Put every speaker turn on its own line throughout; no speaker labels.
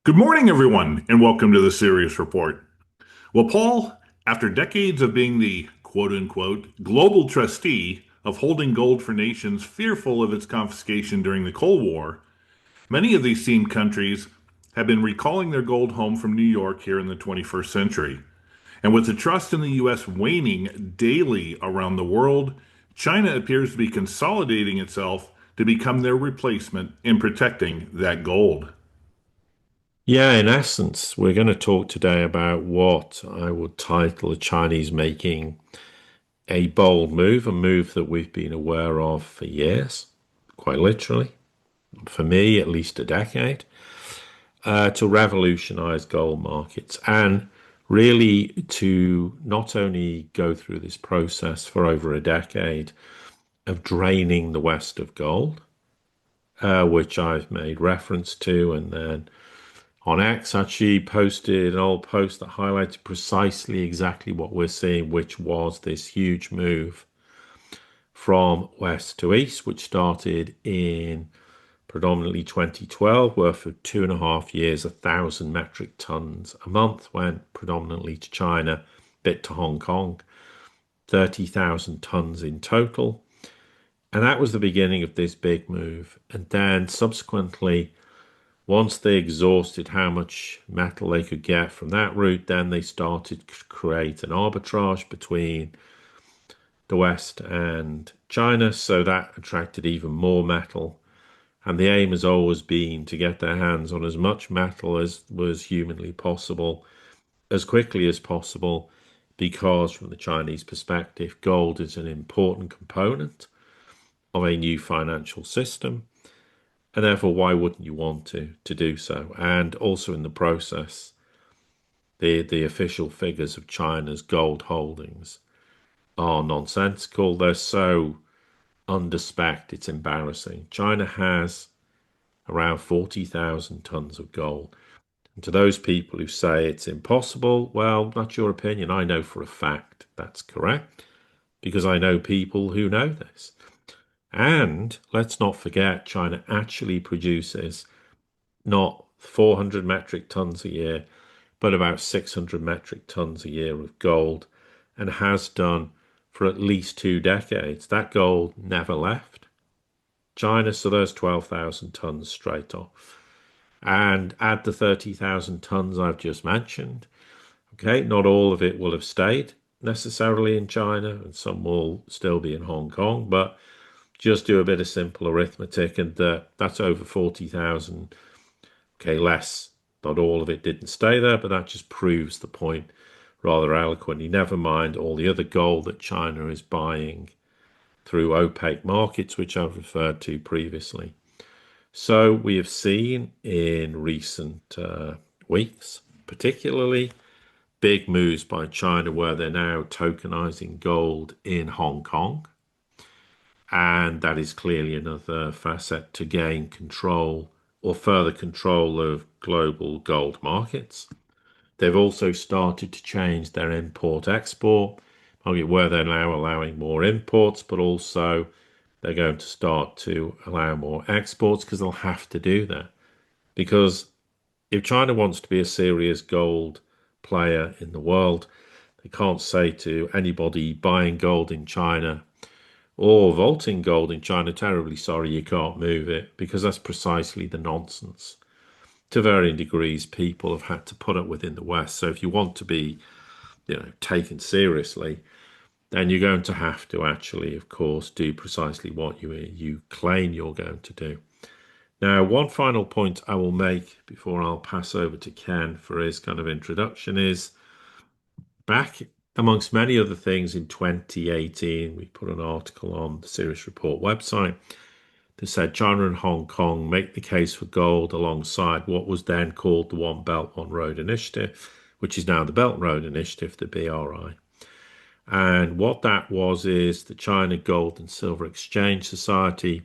Good morning, everyone, and welcome to the Sirius Report. Well, Paul, after decades of being the quote unquote global trustee of holding gold for nations fearful of its confiscation during the Cold War, many of these same countries have been recalling their gold home from New York here in the 21st century. And with the trust in the U.S. waning daily around the world, China appears to be consolidating itself to become their replacement in protecting that gold.
Yeah, in essence, we're going to talk today about what I would title the Chinese making a bold move, a move that we've been aware of for years, quite literally, for me, at least a decade, to revolutionize gold markets and really to not only go through this process for over a decade of draining the West of gold, which I've made reference to, and then on X actually posted an old post that highlighted precisely exactly what we're seeing, which was this huge move from west to east, which started in predominantly 2012, where for 2.5 years, 1,000 metric tons a month went predominantly to China, bit to Hong Kong, 30,000 tons in total. And that was the beginning of this big move. And then subsequently, once they exhausted how much metal they could get from that route, then they started to create an arbitrage between the West and China. So that attracted even more metal. And the aim has always been to get their hands on as much metal as was humanly possible, as quickly as possible, because from the Chinese perspective, gold is an important component of a new financial system. And therefore, why wouldn't you want to do so? And also in the process, the official figures of China's gold holdings are nonsensical. They're so underspec, it's embarrassing. China has around 40,000 tons of gold. And to those people who say it's impossible, well, that's your opinion. I know for a fact that's correct because I know people who know this. And let's not forget, China actually produces not 400 metric tons a year, but about 600 metric tons a year of gold, and has done for at least 2 decades. That gold never left China, so there's 12,000 tons straight off. And add the 30,000 tons I've just mentioned. Okay, not all of it will have stayed necessarily in China, and some will still be in Hong Kong, but just do a bit of simple arithmetic, and that's over 40,000. Okay, less. Not all of it didn't stay there, but that just proves the point rather eloquently. Never mind all the other gold that China is buying through opaque markets, which I've referred to previously. So we have seen in recent weeks, particularly big moves by China where they're now tokenizing gold in Hong Kong. And that is clearly another facet to gain control or further control of global gold markets. They've also started to change their import export market where they're now allowing more imports, but also they're going to start to allow more exports because they'll have to do that. Because if China wants to be a serious gold player in the world, they can't say to anybody buying gold in China or vaulting gold in China, terribly sorry, you can't move it, because that's precisely the nonsense. To varying degrees, people have had to put up with in the West. So if you want to be, taken seriously, then you're going to have to actually, of course, do precisely what you claim you're going to do. Now, one final point I will make before I'll pass over to Ken for his kind of introduction is back amongst many other things in 2018, we put an article on the Sirius Report website that said China and Hong Kong make the case for gold alongside what was then called the One Belt, One Road Initiative, which is now the Belt and Road Initiative, the BRI. And what that was is the China Gold and Silver Exchange Society.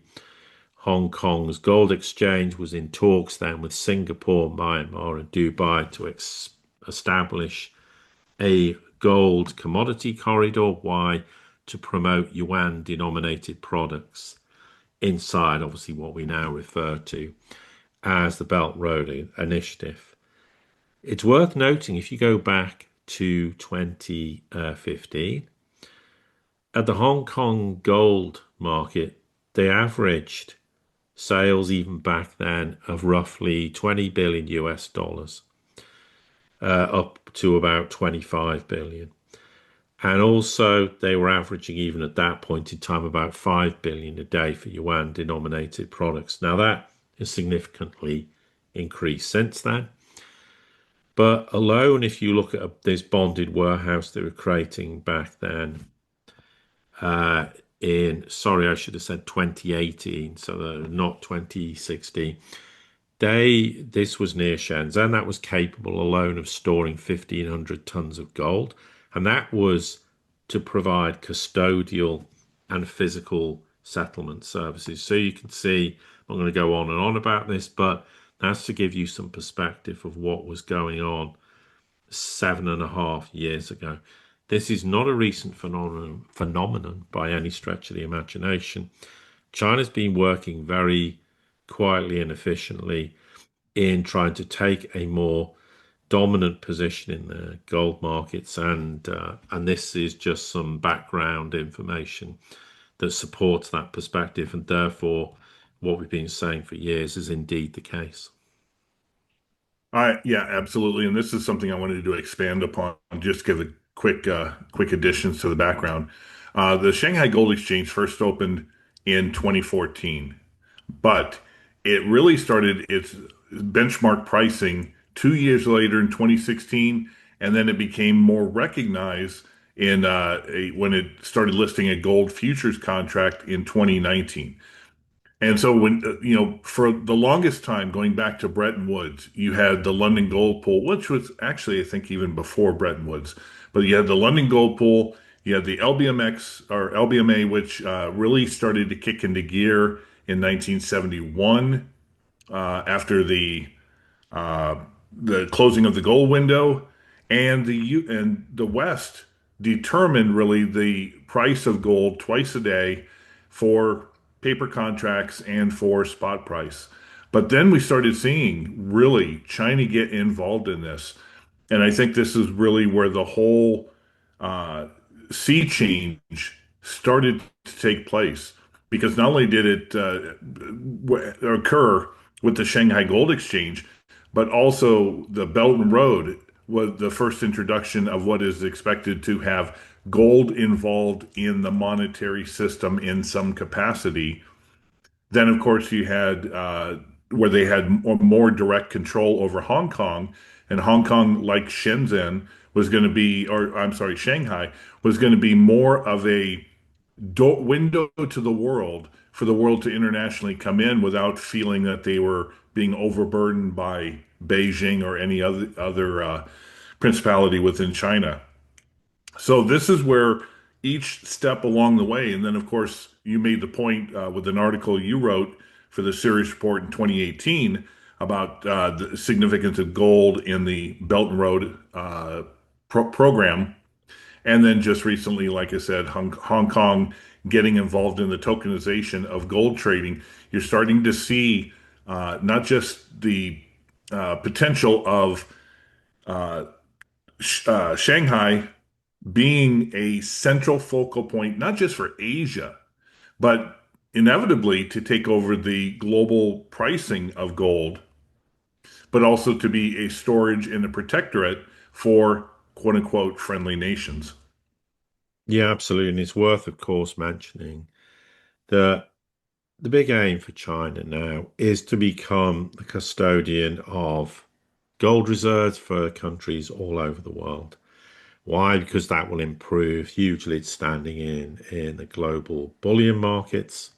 Hong Kong's gold exchange was in talks then with Singapore, Myanmar, and Dubai to establish a gold commodity corridor. Why? To promote yuan denominated products inside, obviously, what we now refer to as the Belt Road Initiative. It's worth noting if you go back to 2015, at the Hong Kong gold market, they averaged sales even back then of roughly 20 billion US dollars, up to about 25 billion. And also, they were averaging, even at that point in time, about 5 billion a day for yuan denominated products. Now, that has significantly increased since then. But alone, if you look at this bonded warehouse they were creating back then, uh, sorry, I should have said 2018, so not 2016. This was near Shenzhen. That was capable alone of storing 1,500 tons of gold. And that was to provide custodial and physical settlement services. So you can see, I'm going to go on and on about this, but that's to give you some perspective of what was going on 7.5 years ago. This is not a recent phenomenon by any stretch of the imagination. China's been working very quietly and efficiently in trying to take a more dominant position in the gold markets, and this is just some background information that supports that perspective, and therefore what we've been saying for years is indeed the case.
Yeah, absolutely. And this is something I wanted to expand upon. Just give a quick additions to the background. The Shanghai Gold Exchange first opened in 2014, but it really started its benchmark pricing 2 years later in 2016, and then it became more recognized when it started listing a gold futures contract in 2019. And so for the longest time, going back to Bretton Woods, you had the London Gold Pool, which was actually, I think, even before Bretton Woods. But you had the London Gold Pool, you had the LBMX or LBMA, which really started to kick into gear in 1971 after uh, the closing of the gold window, and the West determined really the price of gold twice a day for paper contracts and for spot price. But then we started seeing really China get involved in this, and I think this is really where the whole uh, sea change started to take place because not only did it occur with the Shanghai Gold Exchange, but also the Belt and Road was the first introduction of what is expected to have gold involved in the monetary system in some capacity. Then, of course, you had where they had more direct control over Hong Kong, and Hong Kong, like Shenzhen, was going to be, or I'm sorry, Shanghai was going to be more of a window to the world for the world to internationally come in without feeling that they were being overburdened by Beijing or any other principality within China. So this is where each step along the way, and then of course you made the point with an article you wrote for the Sirius report in 2018 about the significance of gold in the Belt and Road program. And then just recently, like I said, Hong Kong getting involved in the tokenization of gold trading. You're starting to see not just the potential of Shanghai being a central focal point, not just for Asia, but inevitably to take over the global pricing of gold, but also to be a storage and a protectorate for quote unquote friendly nations.
Yeah, absolutely. And it's worth, of course, mentioning that the big aim for China now is to become the custodian of gold reserves for countries all over the world. Why? Because that will improve hugely its standing in the global bullion markets.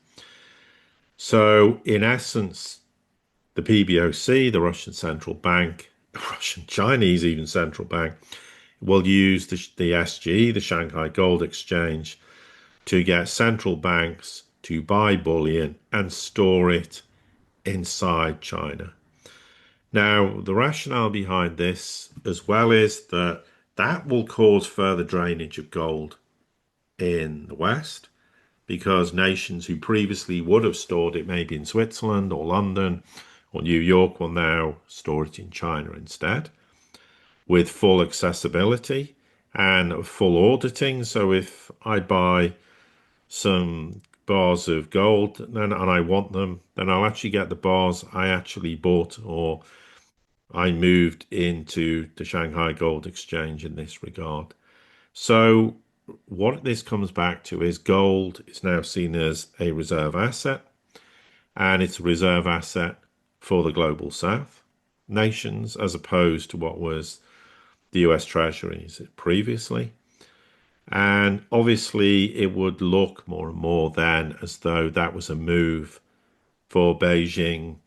So, in essence, the PBOC, the Russian central bank, the Russian Chinese even central bank, will use the SG, the Shanghai Gold Exchange, to get central banks to buy bullion and store it inside China. Now, the rationale behind this, as well, is that that will cause further drainage of gold in the West because nations who previously would have stored it maybe in Switzerland or London or New York will now store it in China instead. with full accessibility and full auditing. So if I buy some bars of gold and I want them, then I'll actually get the bars I actually bought or I moved into the Shanghai Gold Exchange in this regard. So what this comes back to is gold is now seen as a reserve asset, and it's a reserve asset for the global south nations as opposed to what was the US Treasuries previously. And obviously, it would look more and more then as though that was a move for Beijing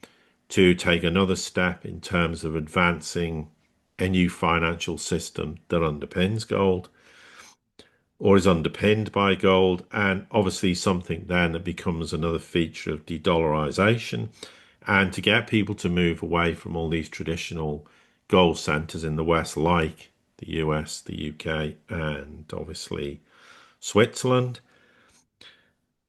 to take another step in terms of advancing a new financial system that underpins gold or is underpinned by gold, and obviously something then that becomes another feature of de-dollarization, and to get people to move away from all these traditional gold centers in the West, like the US, the UK, and obviously Switzerland.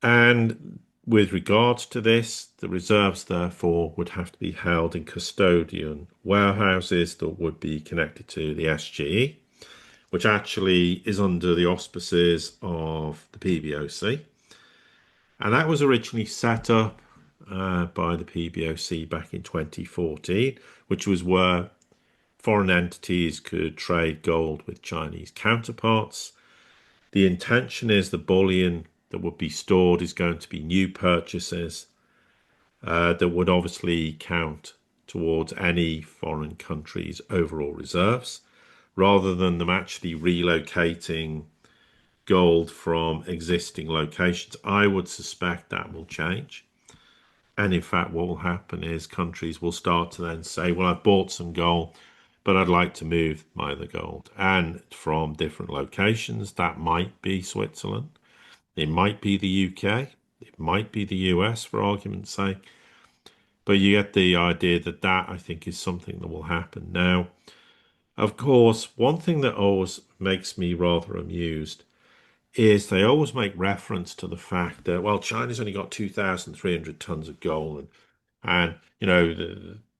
And with regards to this, the reserves therefore would have to be held in custodian warehouses that would be connected to the SGE, which actually is under the auspices of the PBOC. And that was originally set up by the PBOC back in 2014, which was where foreign entities could trade gold with Chinese counterparts. The intention is the bullion that would be stored is going to be new purchases that would obviously count towards any foreign country's overall reserves, rather than them actually relocating gold from existing locations. I would suspect that will change. And in fact, what will happen is countries will start to then say, well, I've bought some gold, but I'd like to move my other gold. And from different locations, that might be Switzerland, it might be the UK, it might be the US for argument's sake. But you get the idea that I think is something that will happen. Now, of course, one thing that always makes me rather amused is they always make reference to the fact that, well, China's only got 2,300 tons of gold, and you know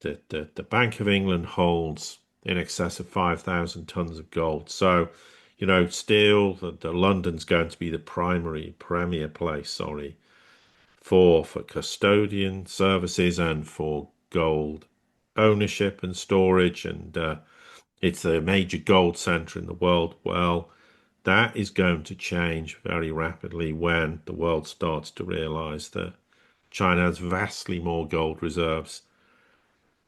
the Bank of England holds in excess of 5,000 tons of gold. So, still the London's going to be the premier place, sorry, for custodian services and for gold ownership and storage, and it's a major gold center in the world. Well, that is going to change very rapidly when the world starts to realize that China has vastly more gold reserves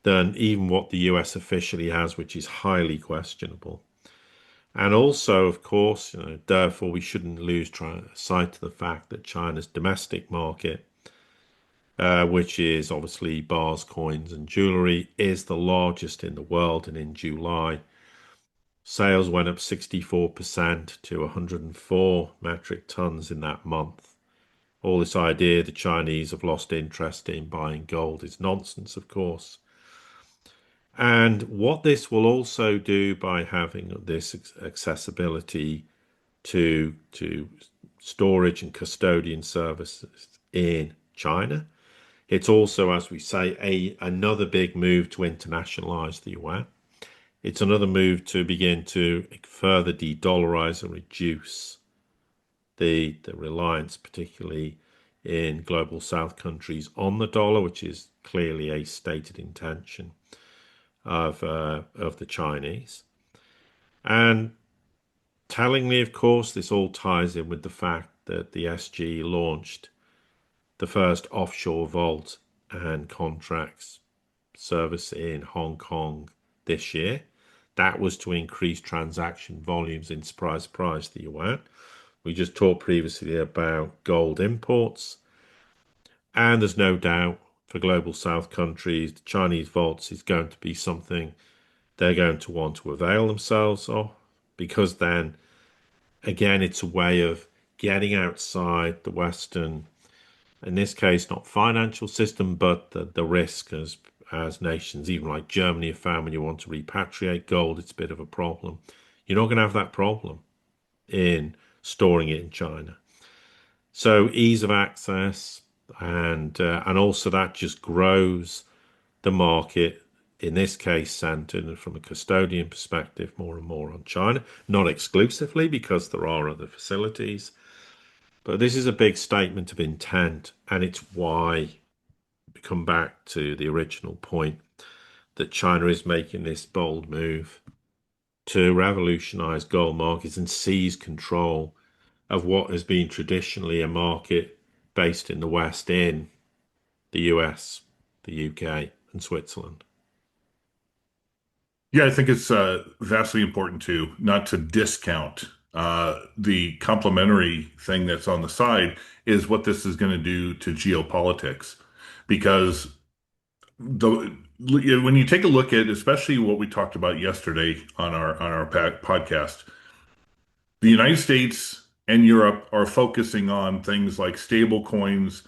than even what the US officially has, which is highly questionable. And also, of course, therefore, we shouldn't lose sight of the fact that China's domestic market, which is obviously bars, coins, and jewelry, is the largest in the world. And in July, sales went up 64% to 104 metric tons in that month. All this idea the Chinese have lost interest in buying gold is nonsense, of course. And what this will also do by having this accessibility to storage and custodian services in China, it's also, as we say, another big move to internationalize the yuan. It's another move to begin to further de-dollarize and reduce the reliance, particularly in global south countries, on the dollar, which is clearly a stated intention of the Chinese. And tellingly, of course, this all ties in with the fact that the SG launched the first offshore vault and contracts service in Hong Kong this year. That was to increase transaction volumes in, surprise, surprise, the yuan. We just talked previously about gold imports. And there's no doubt for global south countries, the Chinese vaults is going to be something they're going to want to avail themselves of, because then, again, it's a way of getting outside the Western, in this case, not financial system, but the risk as nations, even like Germany, have found when you want to repatriate gold, it's a bit of a problem. You're not going to have that problem in storing it in China. So ease of access, and also that just grows the market in this case centered from a custodian perspective more and more on China, not exclusively because there are other facilities. But this is a big statement of intent, and it's why we come back to the original point that China is making this bold move to revolutionize gold markets and seize control of what has been traditionally a market based in the West in the US, the UK, and Switzerland.
Yeah, I think it's vastly important to not to discount the complementary thing that's on the side is what this is going to do to geopolitics, because the when you take a look at especially what we talked about yesterday on our podcast, the United States and Europe are focusing on things like stable coins,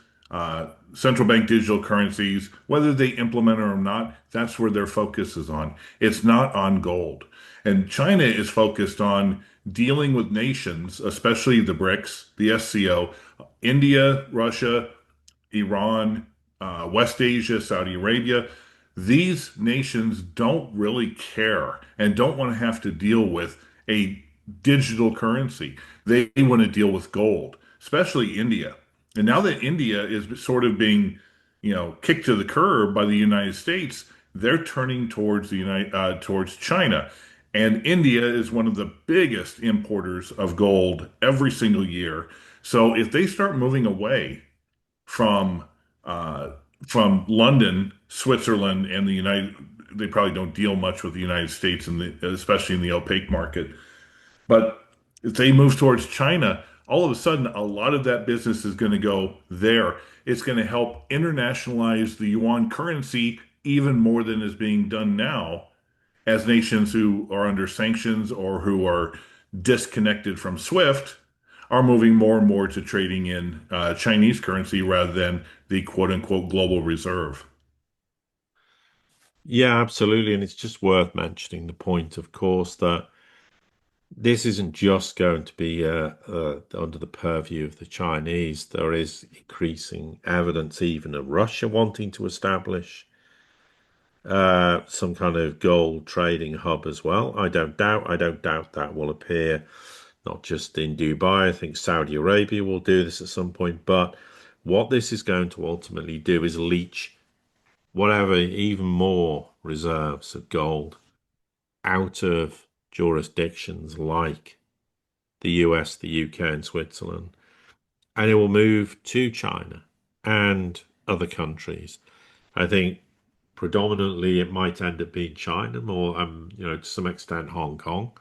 central bank digital currencies, whether they implement it or not, that's where their focus is on. It's not on gold. And China is focused on dealing with nations, especially the BRICS, the SCO, India, Russia, Iran, West Asia, Saudi Arabia. These nations don't really care and don't want to have to deal with a digital currency. They want to deal with gold, especially India. And now that India is sort of being, kicked to the curb by the United States, they're turning towards towards China. And India is one of the biggest importers of gold every single year. So if they start moving away from uh, from London, Switzerland, and the United. They probably don't deal much with the United States, and especially in the opaque market. But if they move towards China, all of a sudden, a lot of that business is going to go there. It's going to help internationalize the yuan currency even more than is being done now, as nations who are under sanctions or who are disconnected from SWIFT are moving more and more to trading in Chinese currency rather than the quote unquote global reserve.
Yeah, absolutely. And it's just worth mentioning the point, of course, that this isn't just going to be under the purview of the Chinese. There is increasing evidence, even of Russia wanting to establish some kind of gold trading hub as well. I don't doubt that will appear not just in Dubai. I think Saudi Arabia will do this at some point. But what this is going to ultimately do is leach whatever even more reserves of gold out of jurisdictions like the US, the UK, and Switzerland, and it will move to China and other countries. I think predominantly it might end up being China, more to some extent Hong Kong,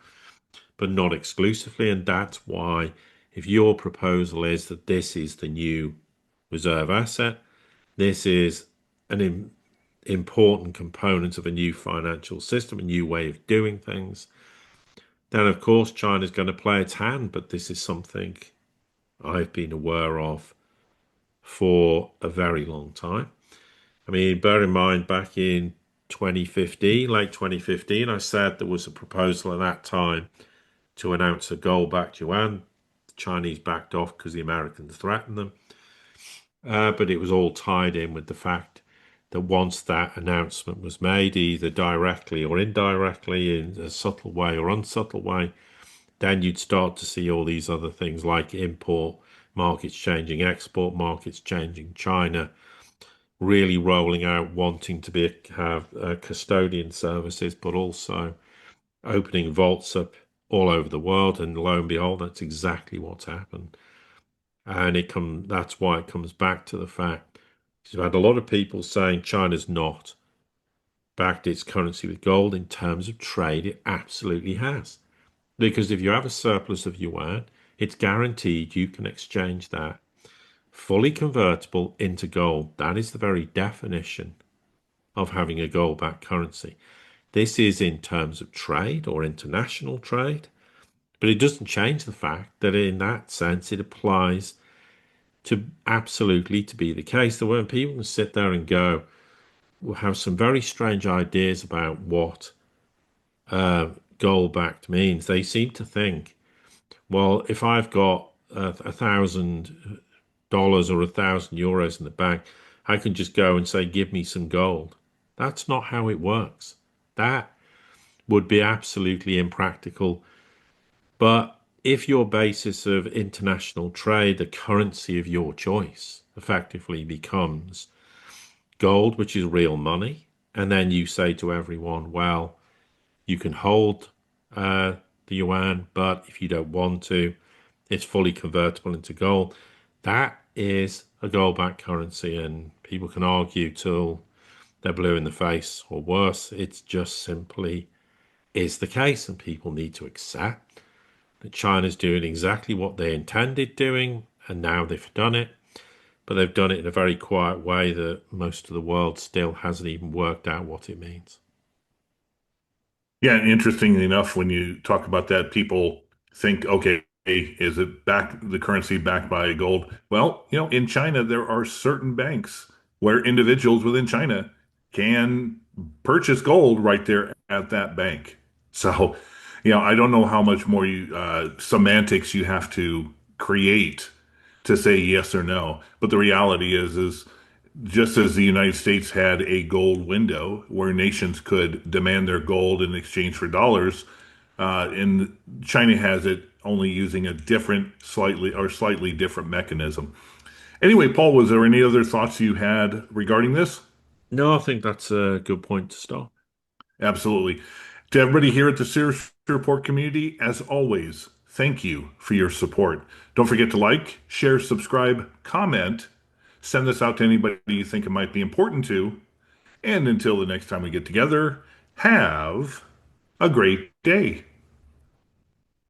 but not exclusively. And that's why, if your proposal is that this is the new reserve asset, this is an important component of a new financial system, a new way of doing things, then of course China's going to play its hand. But this is something I've been aware of for a very long time. I mean, bear in mind, back in 2015, late 2015, I said there was a proposal at that time to announce a gold-backed yuan. The Chinese backed off because the Americans threatened them. But it was all tied in with the fact that once that announcement was made, either directly or indirectly, in a subtle way or unsubtle way, then you'd start to see all these other things like import markets changing, export markets changing, China really rolling out, wanting to have custodian services, but also opening vaults up all over the world. And lo and behold, that's exactly what's happened. And that's why it comes back to the fact you've had a lot of people saying China's not backed its currency with gold. In terms of trade, it absolutely has. Because if you have a surplus of yuan, it's guaranteed you can exchange that fully convertible into gold. That is the very definition of having a gold-backed currency. This is in terms of trade or international trade, but it doesn't change the fact that in that sense it applies to absolutely to be the case. That when people can sit there and go, we'll have some very strange ideas about what gold-backed means. They seem to think, well, if I've got $1,000 or €1,000 in the bank, I can just go and say, give me some gold. That's not how it works. That would be absolutely impractical. But if your basis of international trade, the currency of your choice, effectively becomes gold, which is real money, and then you say to everyone, well, you can hold uh, the yuan, but if you don't want to, it's fully convertible into gold. That is a gold-backed currency, and people can argue till they're blue in the face or worse. It's just simply is the case, and people need to accept that China's doing exactly what they intended doing, and now they've done it. But they've done it in a very quiet way that most of the world still hasn't even worked out what it means.
Yeah, and interestingly enough, when you talk about that, people think, okay, is it back the currency backed by gold? Well, in China, there are certain banks where individuals within China can purchase gold right there at that bank. So, I don't know how much more semantics you have to create to say yes or no. But the reality is just as the United States had a gold window where nations could demand their gold in exchange for dollars, and China has it only using a slightly different mechanism. Anyway, Paul, was there any other thoughts you had regarding this?
No, I think that's a good point to start.
Absolutely. To everybody here at the Sirius Report community, as always, thank you for your support. Don't forget to like, share, subscribe, comment, send this out to anybody you think it might be important to. And until the next time we get together, have a great day.